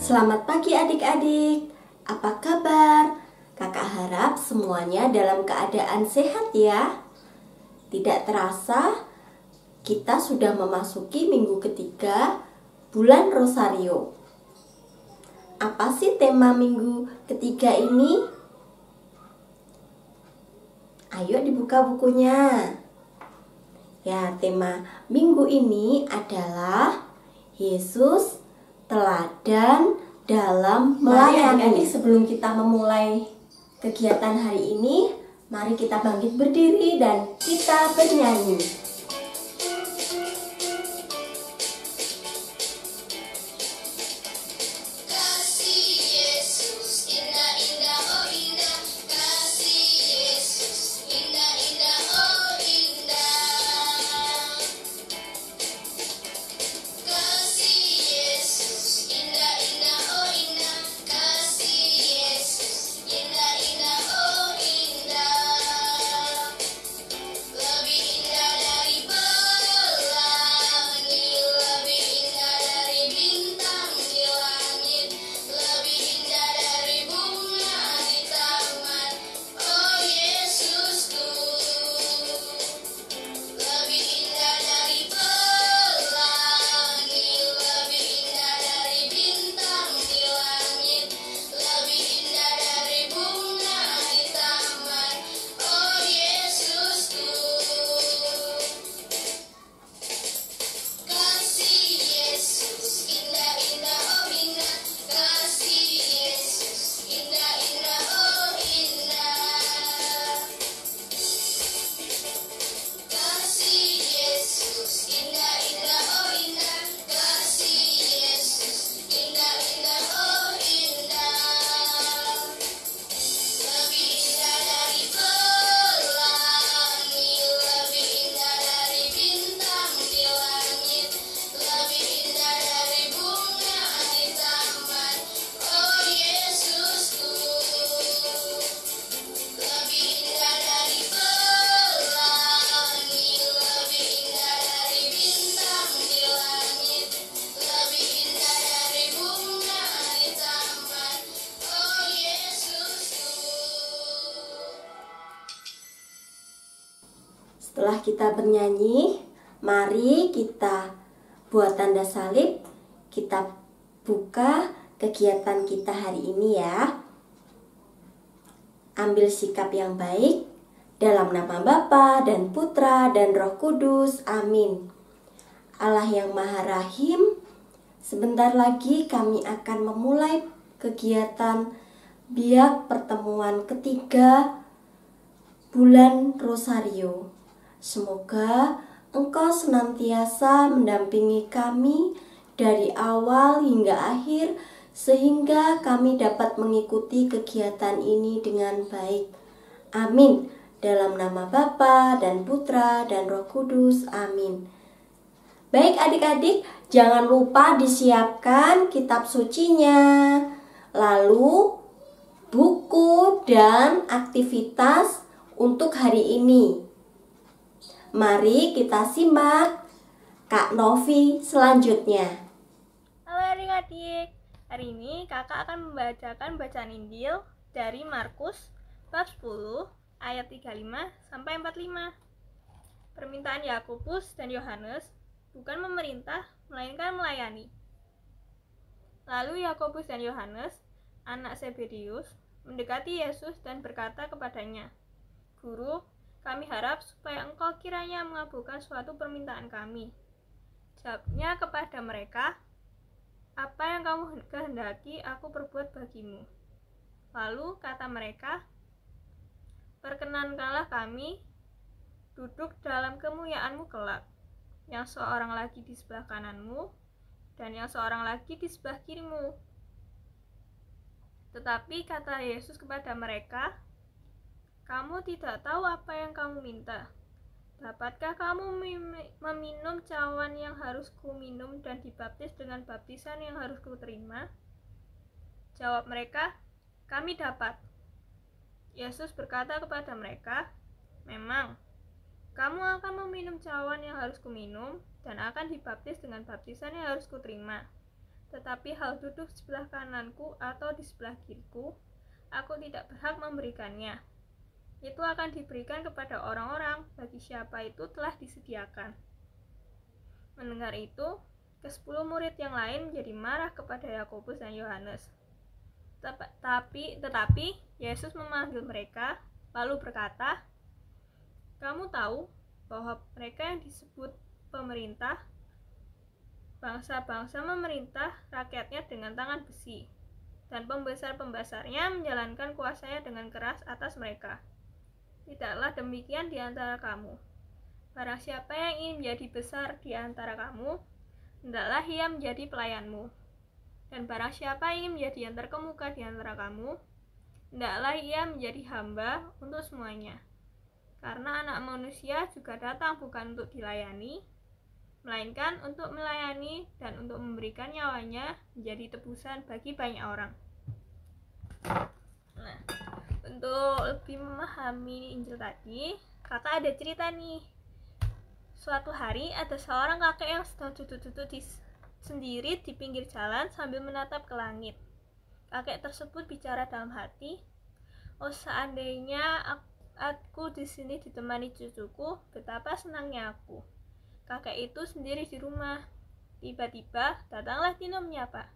Selamat pagi adik-adik, apa kabar? Kakak harap semuanya dalam keadaan sehat ya. Tidak terasa, kita sudah memasuki minggu ketiga bulan Rosario. Apa sih tema minggu ketiga ini? Ayo dibuka bukunya. Ya, tema minggu ini adalah Yesus teladan dalam melayani. Adik-adik, sebelum kita memulai kegiatan hari ini, mari kita bangkit berdiri dan kita bernyanyi. Setelah kita bernyanyi, mari kita buat tanda salib. Kita buka kegiatan kita hari ini ya. Ambil sikap yang baik dalam nama Bapa dan Putra dan Roh Kudus. Amin. Allah yang Maha Rahim, sebentar lagi kami akan memulai kegiatan biak pertemuan ketiga bulan Rosario. Semoga Engkau senantiasa mendampingi kami dari awal hingga akhir, sehingga kami dapat mengikuti kegiatan ini dengan baik. Amin. Dalam nama Bapa dan Putra dan Roh Kudus. Amin. Baik adik-adik, jangan lupa disiapkan kitab sucinya, lalu buku dan aktivitas untuk hari ini. Mari kita simak Kak Novi selanjutnya. Halo adik-adik, hari ini kakak akan membacakan bacaan Injil dari Markus bab 10 ayat 35 sampai 45. Permintaan Yakobus dan Yohanes bukan memerintah, melainkan melayani. Lalu Yakobus dan Yohanes, anak Zebedeus, mendekati Yesus dan berkata kepadanya, "Guru, kami harap supaya Engkau kiranya mengabulkan suatu permintaan kami." Jawabnya kepada mereka, "Apa yang kamu kehendaki aku perbuat bagimu." Lalu kata mereka, "Perkenankanlah kami duduk dalam kemuliaan-Mu kelak, yang seorang lagi di sebelah kananmu, dan yang seorang lagi di sebelah kirimu." Tetapi kata Yesus kepada mereka, "Kamu tidak tahu apa yang kamu minta. Dapatkah kamu meminum cawan yang harus kuminum dan dibaptis dengan baptisan yang harus kuterima?" Jawab mereka, "Kami dapat." Yesus berkata kepada mereka, "Memang, kamu akan meminum cawan yang harus kuminum dan akan dibaptis dengan baptisan yang harus kuterima. tetapi hal duduk di sebelah kananku atau di sebelah kiriku, aku tidak berhak memberikannya. Itu akan diberikan kepada orang-orang bagi siapa itu telah disediakan." Mendengar itu, ke-10 murid yang lain menjadi marah kepada Yakobus dan Yohanes. Tetapi Yesus memanggil mereka, lalu berkata, "Kamu tahu bahwa mereka yang disebut pemerintah, bangsa-bangsa memerintah rakyatnya dengan tangan besi, dan pembesar-pembesarnya menjalankan kuasanya dengan keras atas mereka. Tidaklah demikian di antara kamu. Barang siapa yang ingin menjadi besar di antara kamu, hendaklah ia menjadi pelayanmu. Dan barang siapa yang ingin menjadi yang terkemuka di antara kamu, hendaklah ia menjadi hamba untuk semuanya. Karena Anak Manusia juga datang bukan untuk dilayani, melainkan untuk melayani dan untuk memberikan nyawanya menjadi tebusan bagi banyak orang." Nah, untuk lebih memahami Injil tadi, kakak ada cerita nih. Suatu hari ada seorang kakek yang sedang duduk-duduk sendiri di pinggir jalan sambil menatap ke langit. Kakek tersebut bicara dalam hati, "Oh, seandainya aku di sini ditemani cucuku, betapa senangnya aku." Kakek itu sendiri di rumah. Tiba-tiba datanglah Tino menyapa.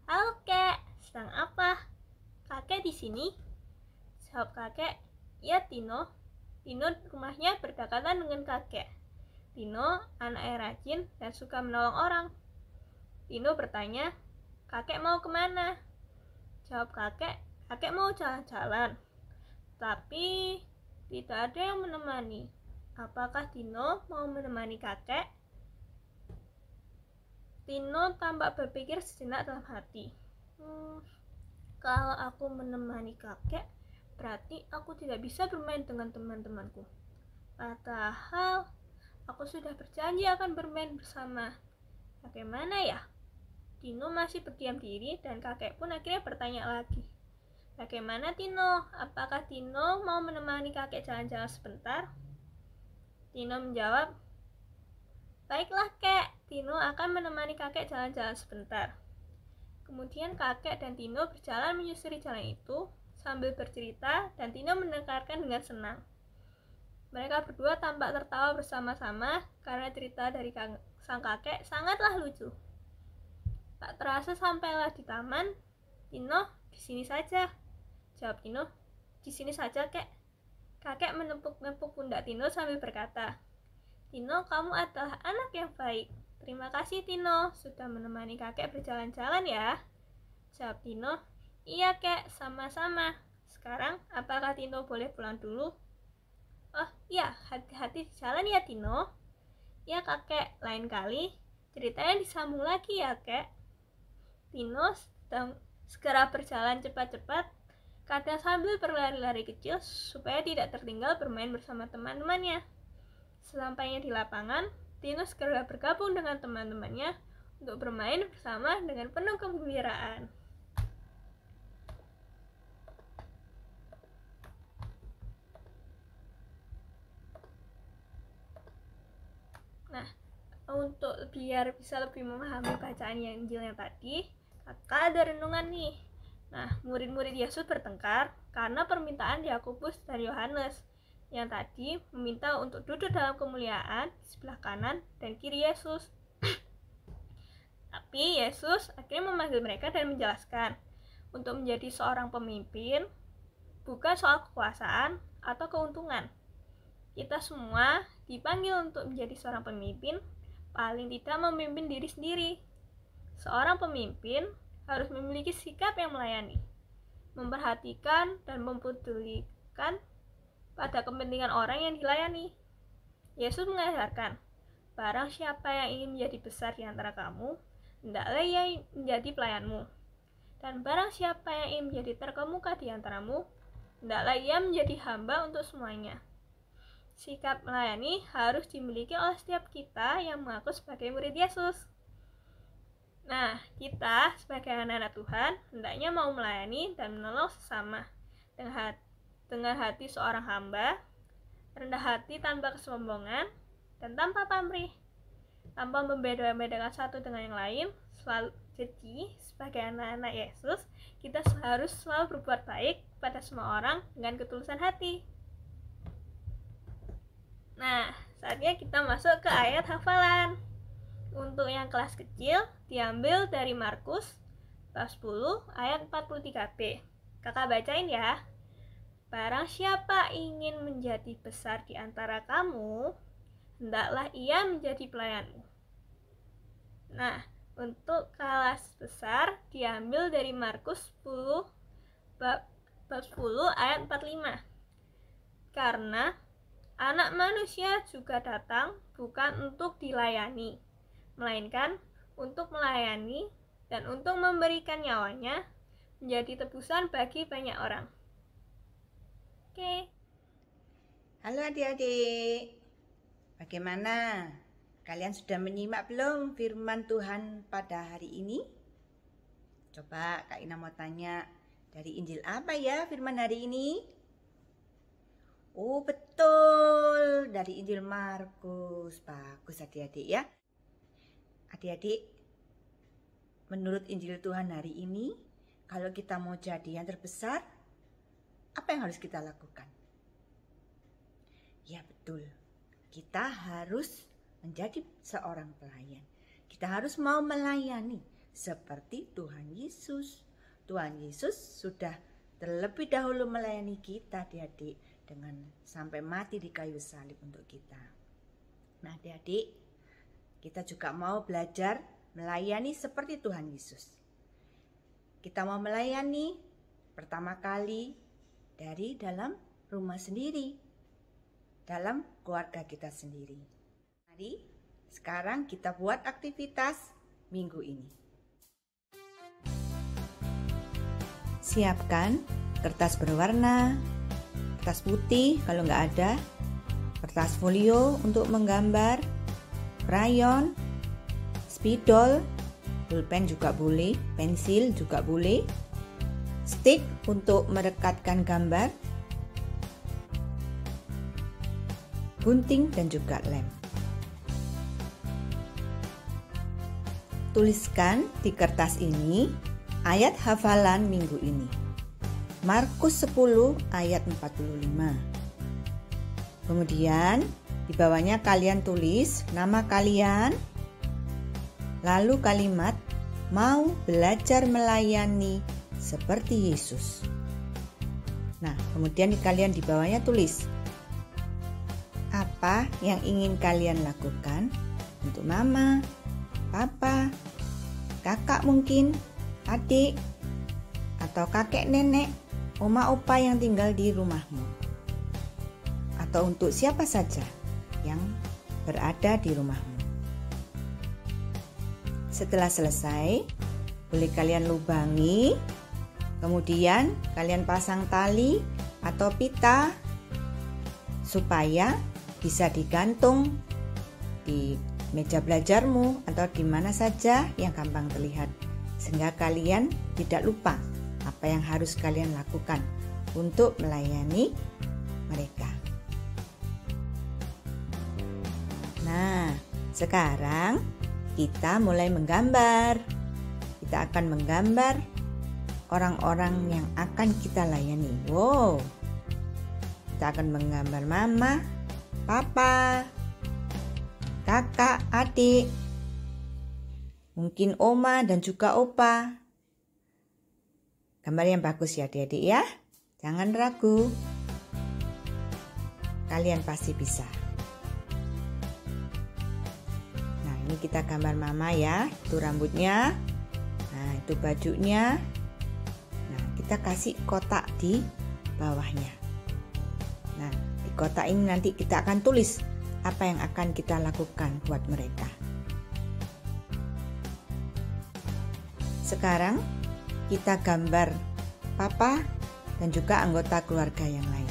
"Halo, Kek, sedang apa?" "Kakek di sini," jawab kakek. "Ya, Tino." Tino rumahnya berdekatan dengan kakek. Tino anak yang rajin dan suka menolong orang. Tino bertanya, "Kakek mau kemana?" Jawab kakek, "Kakek mau jalan-jalan, tapi tidak ada yang menemani. Apakah Tino mau menemani kakek?" Tino tampak berpikir sejenak dalam hati. Kalau aku menemani kakek, berarti aku tidak bisa bermain dengan teman-temanku. Padahal aku sudah berjanji akan bermain bersama. Bagaimana ya?" Tino masih berdiam diri dan kakek pun akhirnya bertanya lagi, "Bagaimana Tino? Apakah Tino mau menemani kakek jalan-jalan sebentar?" Tino menjawab, "Baiklah, Kek, Tino akan menemani kakek jalan-jalan sebentar." Kemudian kakek dan Tino berjalan menyusuri jalan itu sambil bercerita dan Tino mendengarkan dengan senang. Mereka berdua tampak tertawa bersama-sama karena cerita dari sang kakek sangatlah lucu. Tak terasa sampailah di taman. "Tino, di sini saja," jawab Tino. "Di sini saja, Kek." Kakek menepuk-nepuk pundak Tino sambil berkata, "Tino, kamu adalah anak yang baik. Terima kasih, Tino, sudah menemani kakek berjalan-jalan ya," jawab Tino. "Iya, Kek, sama-sama. Sekarang, apakah Tino boleh pulang dulu?" "Oh iya, hati-hati di jalan ya, Tino." "Ya, kakek, lain kali ceritanya disambung lagi ya, Kek." Tino sedang segera berjalan cepat-cepat, kadang sambil berlari-lari kecil supaya tidak tertinggal bermain bersama teman-temannya. Sesampainya di lapangan, Tino segera bergabung dengan teman-temannya untuk bermain bersama dengan penuh kegembiraan. Nah, untuk biar bisa lebih memahami bacaan yang Injilnya tadi, kakak ada renungan nih. Nah, murid-murid Yesus bertengkar karena permintaan Yakobus dan Yohanes yang tadi meminta untuk duduk dalam kemuliaan di sebelah kanan dan kiri Yesus. Tapi Yesus akhirnya memanggil mereka dan menjelaskan, untuk menjadi seorang pemimpin bukan soal kekuasaan atau keuntungan. Kita semua dipanggil untuk menjadi seorang pemimpin, paling tidak memimpin diri sendiri. Seorang pemimpin harus memiliki sikap yang melayani, memperhatikan dan mempedulikan pada kepentingan orang yang dilayani. Yesus mengajarkan, barang siapa yang ingin menjadi besar di antara kamu, hendaklah ia menjadi pelayanmu. Dan barang siapa yang ingin menjadi terkemuka di antaramu, hendaklah ia menjadi hamba untuk semuanya. Sikap melayani harus dimiliki oleh setiap kita yang mengaku sebagai murid Yesus. Nah, kita sebagai anak-anak Tuhan hendaknya mau melayani dan menolong sesama dengan hati seorang hamba, rendah hati tanpa kesombongan, dan tanpa pamrih. tanpa membeda-bedakan satu dengan yang lain. Jadi sebagai anak-anak Yesus, kita harus selalu berbuat baik pada semua orang dengan ketulusan hati. Nah, saatnya kita masuk ke ayat hafalan. Untuk yang kelas kecil, diambil dari Markus bab 10 ayat 43b. Kakak bacain ya. Barang siapa ingin menjadi besar di antara kamu, hendaklah ia menjadi pelayanmu. Nah, untuk kelas besar diambil dari Markus 10 bab 10 ayat 45. Karena Anak Manusia juga datang bukan untuk dilayani, melainkan untuk melayani dan untuk memberikan nyawanya menjadi tebusan bagi banyak orang. Oke. Halo adik-adik, bagaimana? Kalian sudah menyimak belum firman Tuhan pada hari ini? Coba Kak Ina mau tanya, dari Injil apa ya firman hari ini? Oh betul, dari Injil Markus. Bagus adik-adik ya. Adik-adik, menurut Injil Tuhan hari ini, kalau kita mau jadi yang terbesar, apa yang harus kita lakukan? Ya betul, kita harus menjadi seorang pelayan. Kita harus mau melayani seperti Tuhan Yesus. Tuhan Yesus sudah terlebih dahulu melayani kita adik-adik dengan sampai mati di kayu salib untuk kita. Nah adik-adik, kita juga mau belajar melayani seperti Tuhan Yesus. Kita mau melayani pertama kali dari dalam rumah sendiri, dalam keluarga kita sendiri. Mari sekarang kita buat aktivitas minggu ini. Siapkan kertas berwarna, kertas putih kalau nggak ada, kertas folio untuk menggambar, krayon, spidol, pulpen juga boleh, pensil juga boleh, stick untuk merekatkan gambar, gunting dan juga lem. Tuliskan di kertas ini ayat hafalan minggu ini. Markus 10 ayat 45. Kemudian di bawahnya kalian tulis nama kalian, lalu kalimat mau belajar melayani seperti Yesus. Nah, kemudian kalian di bawahnya tulis apa yang ingin kalian lakukan untuk mama, papa, kakak mungkin, adik, atau kakek nenek, oma opa yang tinggal di rumahmu. Atau untuk siapa saja yang berada di rumahmu. Setelah selesai, boleh kalian lubangi, kemudian kalian pasang tali atau pita supaya bisa digantung di meja belajarmu atau di mana saja yang gampang terlihat, sehingga kalian tidak lupa apa yang harus kalian lakukan untuk melayani mereka. Nah, sekarang kita mulai menggambar. Kita akan menggambar orang-orang yang akan kita layani. Wow, kita akan menggambar mama, papa, kakak, adik, mungkin oma dan juga opa. Gambar yang bagus ya adik-adik ya. Jangan ragu. Kalian pasti bisa. Nah, ini kita gambar mama ya. Itu rambutnya. Nah, itu bajunya. Nah, kita kasih kotak di bawahnya. Nah, di kotak ini nanti kita akan tulis apa yang akan kita lakukan buat mereka. Sekarang kita gambar papa dan juga anggota keluarga yang lain.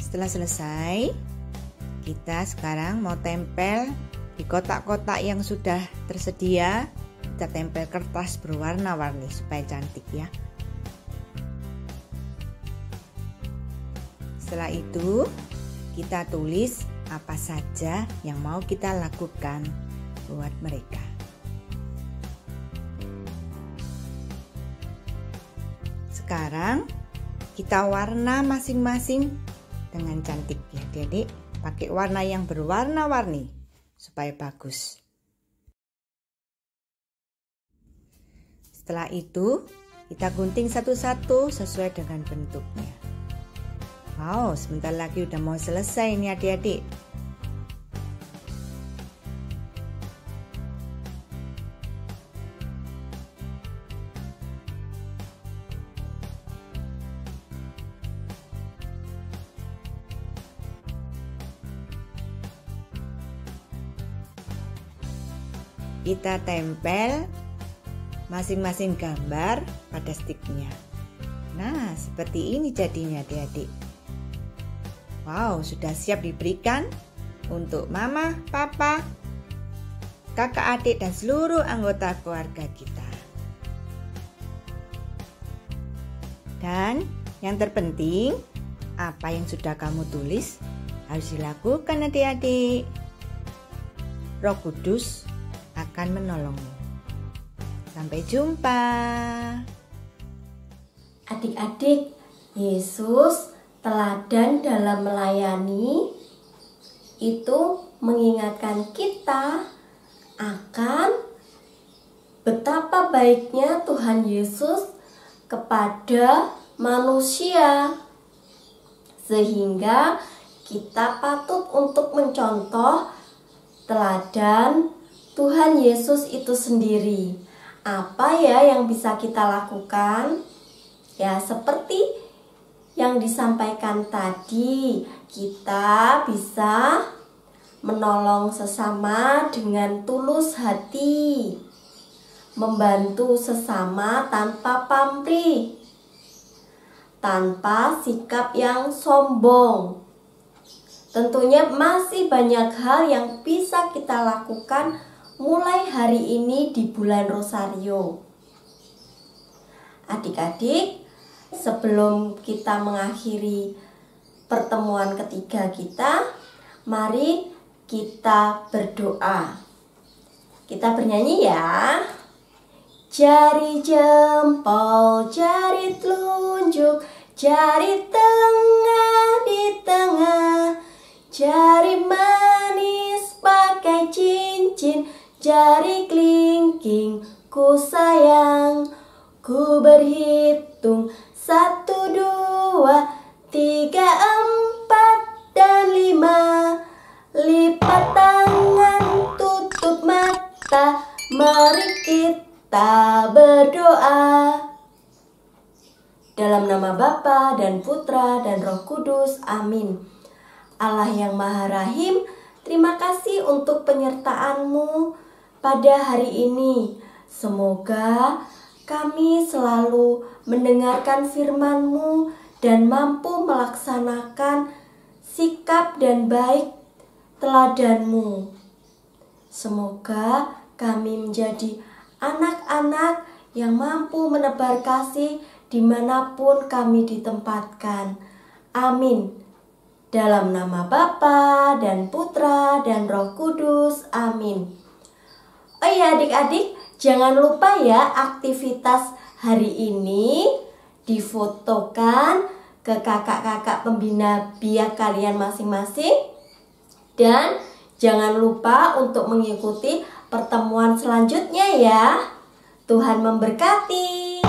Setelah selesai, kita sekarang mau tempel di kotak-kotak yang sudah tersedia. Kita tempel kertas berwarna-warni supaya cantik ya. Setelah itu, kita tulis apa saja yang mau kita lakukan buat mereka. Sekarang kita warna masing-masing dengan cantik ya Adik-adik. Pakai warna yang berwarna-warni supaya bagus. Setelah itu kita gunting satu-satu sesuai dengan bentuknya. Wow, sebentar lagi udah mau selesai nih Adik-adik. Kita tempel masing-masing gambar pada sticknya. Nah, seperti ini jadinya Adik-adik. Wow, sudah siap diberikan untuk mama, papa, kakak, adik, dan seluruh anggota keluarga kita. Dan yang terpenting, apa yang sudah kamu tulis harus dilakukan Adik-adik. Roh Kudus akan menolongmu. Sampai jumpa. Adik-adik, Yesus teladan dalam melayani itu mengingatkan kita akan betapa baiknya Tuhan Yesus kepada manusia, sehingga kita patut untuk mencontoh teladan Tuhan Yesus itu sendiri. Apa ya yang bisa kita lakukan? Ya, seperti yang disampaikan tadi, kita bisa menolong sesama dengan tulus hati, membantu sesama tanpa pamrih, tanpa sikap yang sombong. Tentunya masih banyak hal yang bisa kita lakukan mulai hari ini di bulan Rosario. Adik-adik, sebelum kita mengakhiri pertemuan ketiga kita, mari kita berdoa. Kita bernyanyi ya. Jari jempol, jari telunjuk, jari tengah di tengah, jari manis pakai cincin, jari kelingking ku sayang. Ku berhitung 1, 2, 3, 4, dan 5. Lipat tangan, tutup mata, mari kita berdoa. Dalam nama Bapa dan Putra dan Roh Kudus, amin. Allah yang Maha Rahim, terima kasih untuk penyertaan-Mu pada hari ini. Semoga kami selalu mendengarkan firman-Mu dan mampu melaksanakan sikap dan baik teladan-Mu. Semoga kami menjadi anak-anak yang mampu menebar kasih dimanapun kami ditempatkan. Amin. Dalam nama Bapa dan Putra dan Roh Kudus, amin. Oh iya adik-adik, jangan lupa ya aktivitas hari ini difotokan ke kakak-kakak pembina biak kalian masing-masing. Dan jangan lupa untuk mengikuti pertemuan selanjutnya ya. Tuhan memberkati.